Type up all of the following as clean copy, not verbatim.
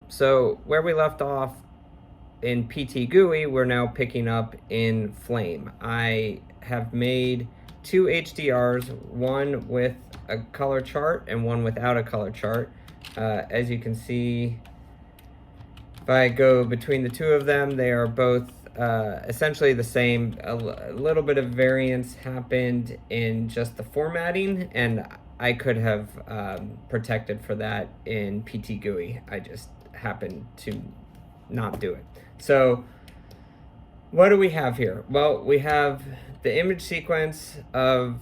So where we left off in PT GUI, we're now picking up in Flame. I have made two HDRs, one with a color chart and one without a color chart. As you can see, if I go between the two of them, they are both essentially the same. A little bit of variance happened in just the formatting, and I could have protected for that in PT GUI. I just happened to not do it. So what do we have here? Well, we have the image sequence of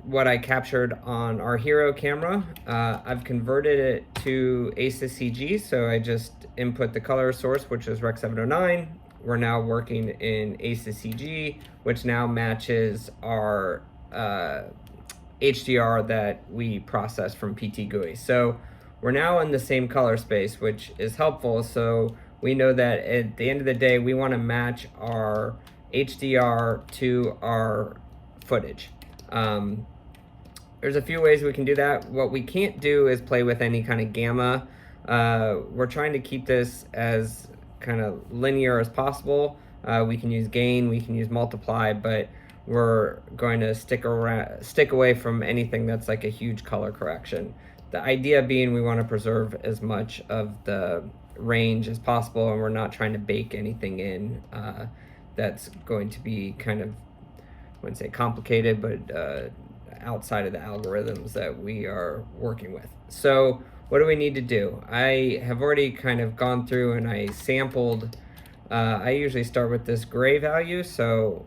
what I captured on our hero camera. I've converted it to ACCG, so I just input the color source, which is Rec 709. We're now working in ACCG, which now matches our HDR that we processed from PT GUI. So we're now in the same color space, which is helpful. So we know that at the end of the day, we want to match our HDR to our footage. There's a few ways we can do that. What we can't do is play with any kind of gamma. We're trying to keep this as kind of linear as possible. We can use gain, we can use multiply, but we're going to stick away from anything that's like a huge color correction. The idea being we want to preserve as much of the range as possible, and we're not trying to bake anything in that's going to be kind of, I wouldn't say complicated, but outside of the algorithms that we are working with. So what do we need to do? I have already kind of gone through and I sampled. I usually start with this gray value, so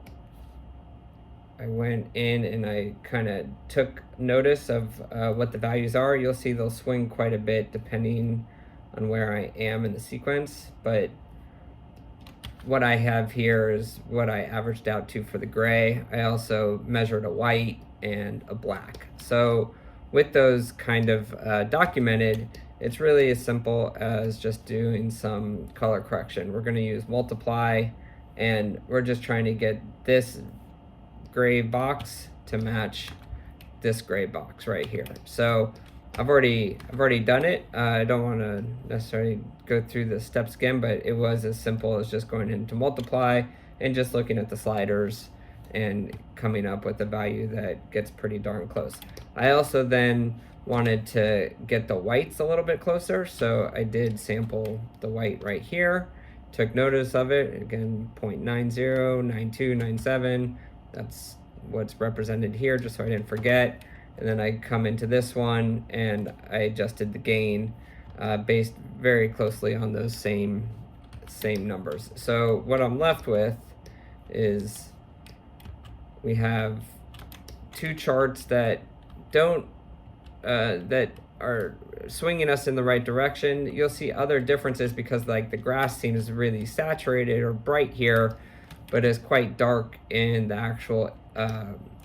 I went in and I kind of took notice of what the values are. You'll see they'll swing quite a bit depending on where I am in the sequence, but what I have here is what I averaged out to for the gray. I also measured a white and a black. So with those kind of documented, it's really as simple as just doing some color correction. We're going to use multiply, and we're just trying to get this gray box to match this gray box right here. So I've already done it. I don't want to necessarily go through the steps again, but it was as simple as just going into multiply and just looking at the sliders and coming up with a value that gets pretty darn close. I also then wanted to get the whites a little bit closer, so I did sample the white right here, took notice of it, again 0.90, 92, 97, that's what's represented here, just so I didn't forget. And then I come into this one and I adjusted the gain based very closely on those same numbers. So what I'm left with is we have two charts that don't that are swinging us in the right direction. You'll see other differences because like the grass seems really saturated or bright here, but is quite dark in the actual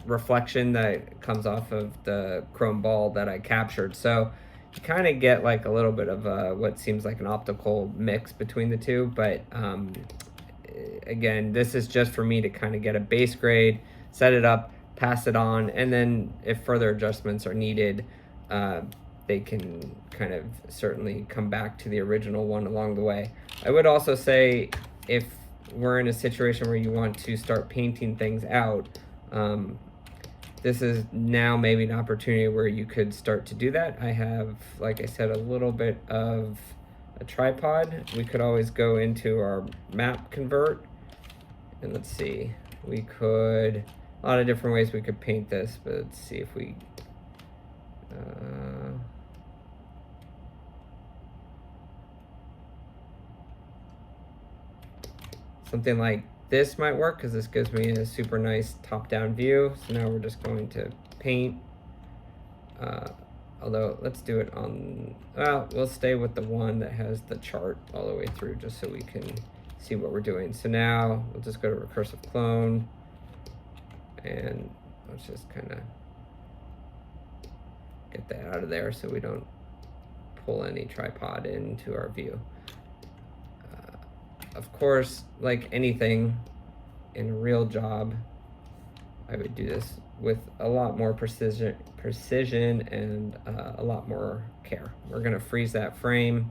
reflection that comes off of the chrome ball that I captured. So you kind of get like a little bit of what seems like an optical mix between the two, but again, this is just for me to kind of get a base grade, set it up, pass it on, and then if further adjustments are needed, they can kind of certainly come back to the original one along the way. I would also say if we're in a situation where you want to start painting things out, this is now maybe an opportunity where you could start to do that. I have, like I said, a little bit of a tripod. We could always go into our map convert, and let's see, we could, a lot of different ways we could paint this, but let's see if we, something like this might work because this gives me a super nice top-down view. So now we're just going to paint. Although let's do it on, well, we'll stay with the one that has the chart all the way through just so we can see what we're doing. So now we'll just go to recursive clone and let's just kind of get that out of there so we don't pull any tripod into our view. Of course, like anything in a real job, I would do this with a lot more precision and a lot more care. We're gonna freeze that frame,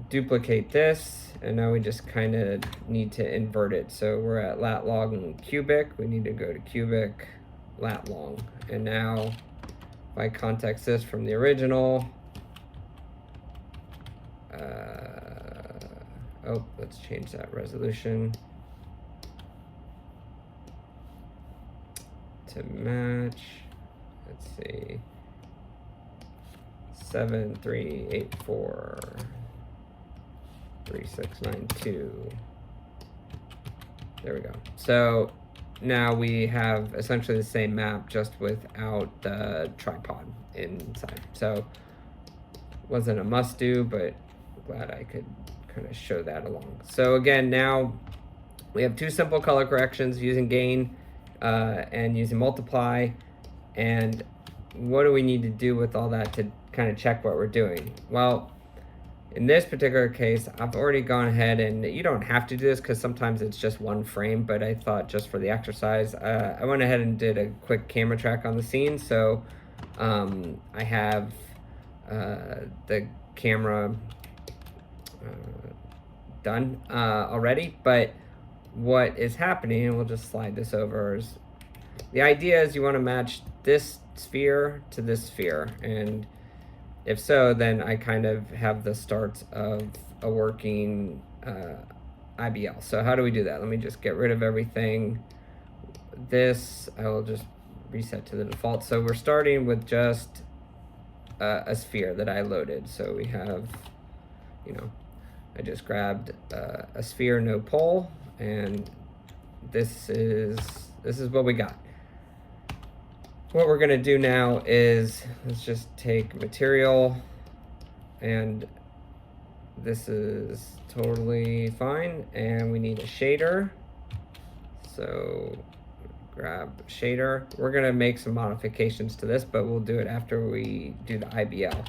duplicate this, and now we just kind of need to invert it. So we're at lat long and cubic. We need to go to cubic, lat long. And now if I context this from the original, oh, let's change that resolution to match. Let's see, 7384 3692. There we go. So now we have essentially the same map, just without the tripod inside. So wasn't a must do, but glad I could kind of show that along. So again, now we have two simple color corrections using gain and using multiply. And what do we need to do with all that to kind of check what we're doing? Well, in this particular case, I've already gone ahead, and you don't have to do this because sometimes it's just one frame, but I thought just for the exercise, I went ahead and did a quick camera track on the scene. So I have the camera done already, but what is happening, and we'll just slide this over, is the idea is you want to match this sphere to this sphere, and if so, then I kind of have the starts of a working IBL. So how do we do that? Let me just get rid of everything. This, I will just reset to the default. So we're starting with just a sphere that I loaded. So we have, you know, I just grabbed a sphere, no pole, and this is what we got. What we're gonna do now is, let's just take material, and this is totally fine, and we need a shader. So grab shader. We're gonna make some modifications to this, but we'll do it after we do the IBL.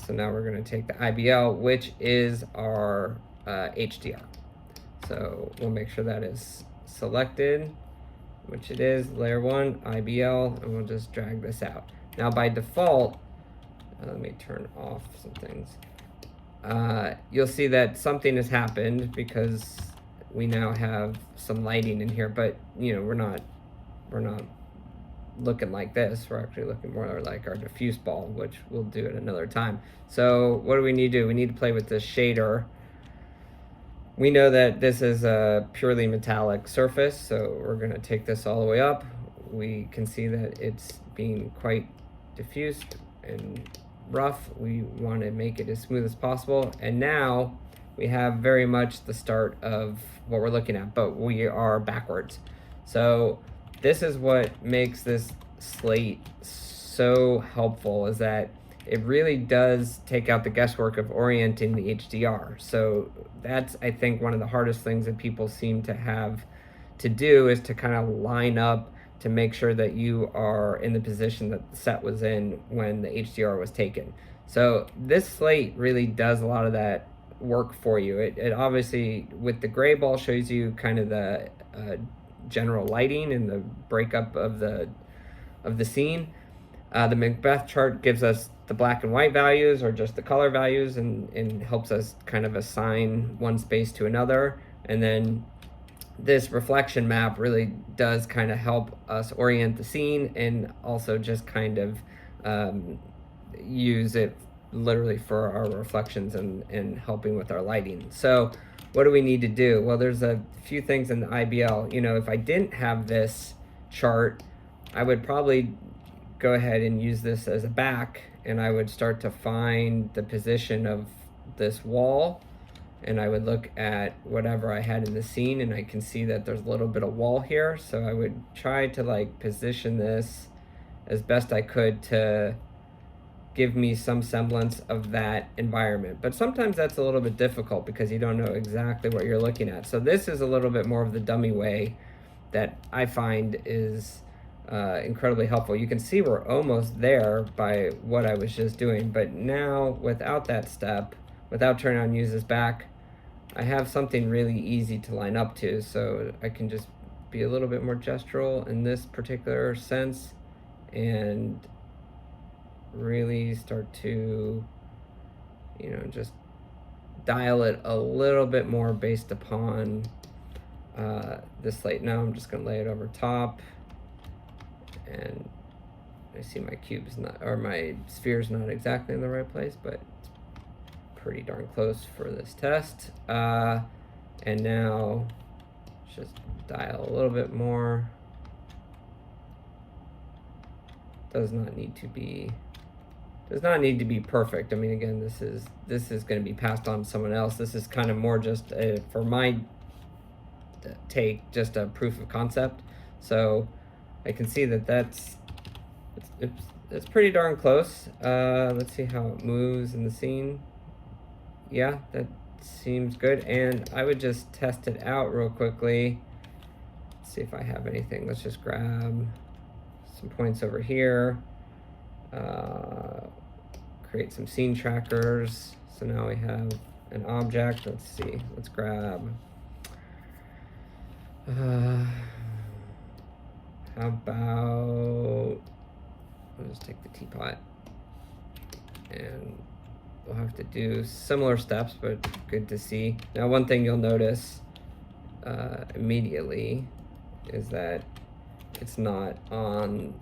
So now we're gonna take the IBL, which is our HDR. So we'll make sure that is selected, which it is, layer 1, IBL, and we'll just drag this out. Now by default, let me turn off some things. You'll see that something has happened because we now have some lighting in here, but you know, we're not looking like this. We're actually looking more like our diffuse ball, which we'll do at another time. So what do we need to do? We need to play with this shader. We know that this is a purely metallic surface, so we're gonna take this all the way up. We can see that it's being quite diffused and rough. We wanna make it as smooth as possible. And now we have very much the start of what we're looking at, but we are backwards. So this is what makes this slate so helpful, is that it really does take out the guesswork of orienting the HDR. So that's, I think, one of the hardest things that people seem to have to do, is to kind of line up to make sure that you are in the position that the set was in when the HDR was taken. So this slate really does a lot of that work for you. It obviously, with the gray ball, shows you kind of the general lighting and the breakup of the scene. The Macbeth chart gives us the black and white values, or just the color values, and helps us kind of assign one space to another. And then this reflection map really does kind of help us orient the scene, and also just kind of use it literally for our reflections and helping with our lighting. So what do we need to do? Well, there's a few things in the IBL. You know, if I didn't have this chart, I would probably go ahead and use this as a back, and I would start to find the position of this wall, and I would look at whatever I had in the scene, and I can see that there's a little bit of wall here. So I would try to like position this as best I could to give me some semblance of that environment. But sometimes that's a little bit difficult because you don't know exactly what you're looking at. So this is a little bit more of the dummy way that I find is incredibly helpful. You can see we're almost there by what I was just doing, but now without that step, without turning on use this back, I have something really easy to line up to. So I can just be a little bit more gestural in this particular sense and really start to, you know, just dial it a little bit more based upon this light. Now I'm just going to lay it over top, and I see my cube's not, or my sphere's not exactly in the right place, but it's pretty darn close for this test. And now just dial a little bit more. Does not need to be perfect. I mean, again, this is going to be passed on to someone else. This is kind of more just for my take, just a proof of concept. So I can see that it's pretty darn close. Let's see how it moves in the scene. Yeah, that seems good. And I would just test it out real quickly. Let's see if I have anything. Let's just grab some points over here. Create some scene trackers. So now we have an object. Let's see. Let's grab. How about, I'll just take the teapot, and we'll have to do similar steps, but good to see. Now, one thing you'll notice immediately is that it's not on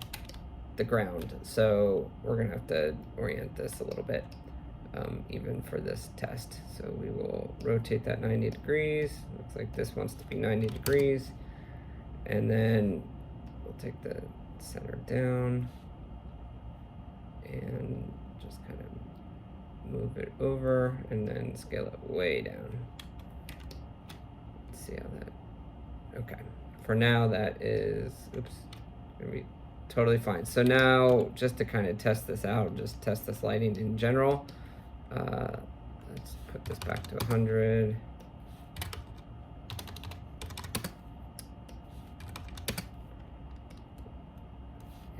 the ground. So we're gonna have to orient this a little bit, even for this test. So we will rotate that 90 degrees. Looks like this wants to be 90 degrees. And then we'll take the center down and just kind of move it over and then scale it way down. Let's see how that, okay. For now, that is, oops, gonna be totally fine. So now, just to kind of test this out, just test this lighting in general, let's put this back to 100.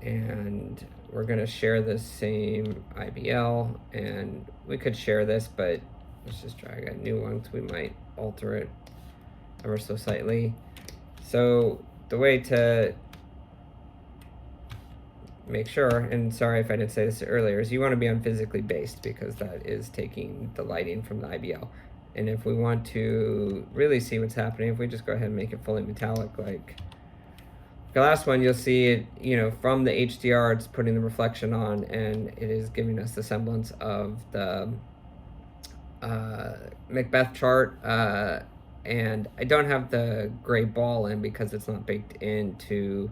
And we're gonna share this same IBL, and we could share this, but let's just drag a new one because we might alter it ever so slightly. So the way to make sure, and sorry if I didn't say this earlier, is you want to be on physically based, because that is taking the lighting from the IBL. And if we want to really see what's happening, if we just go ahead and make it fully metallic, like the last one, you'll see it, you know, from the HDR, it's putting the reflection on, and it is giving us the semblance of the Macbeth chart. And I don't have the gray ball in because it's not baked into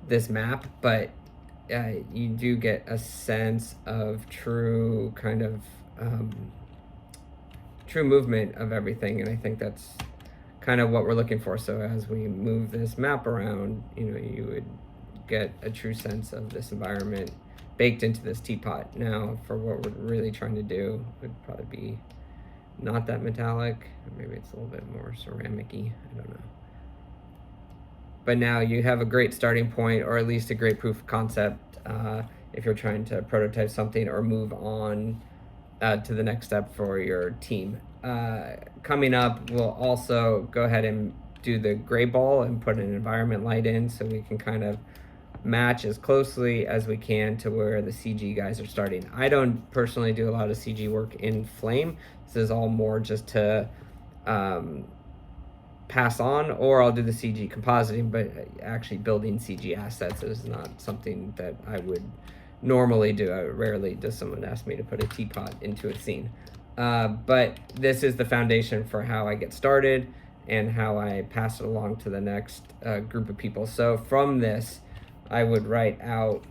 this map, but you do get a sense of true kind of true movement of everything, and I think that's kind of what we're looking for. So as we move this map around, you know, you would get a true sense of this environment baked into this teapot. Now, for what we're really trying to do, would probably be not that metallic, or maybe it's a little bit more ceramic-y, I don't know. But now you have a great starting point, or at least a great proof of concept, if you're trying to prototype something or move on to the next step for your team. Coming up, we'll also go ahead and do the gray ball and put an environment light in, so we can kind of match as closely as we can to where the CG guys are starting. I don't personally do a lot of CG work in Flame. This is all more just to pass on, or I'll do the CG compositing, but actually building CG assets is not something that I would normally do. Rarely does someone ask me to put a teapot into a scene. But this is the foundation for how I get started and how I pass it along to the next group of people. So from this, I would write out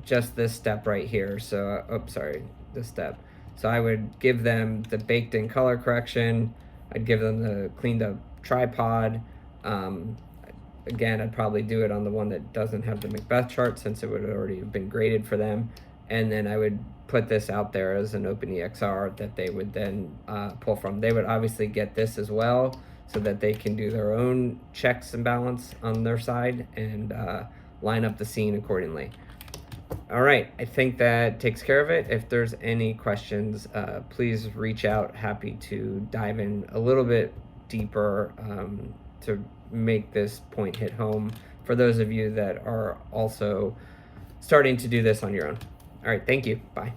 just this step right here. So, oops, sorry, this step. So I would give them the baked in color correction. I'd give them the cleaned up tripod. Again, I'd probably do it on the one that doesn't have the Macbeth chart, since it would already have been graded for them. And then I would put this out there as an OpenEXR that they would then pull from. They would obviously get this as well, so that they can do their own checks and balance on their side and line up the scene accordingly. All right, I think that takes care of it. If there's any questions, please reach out. Happy to dive in a little bit deeper to make this point hit home for those of you that are also starting to do this on your own. All right, thank you. Bye.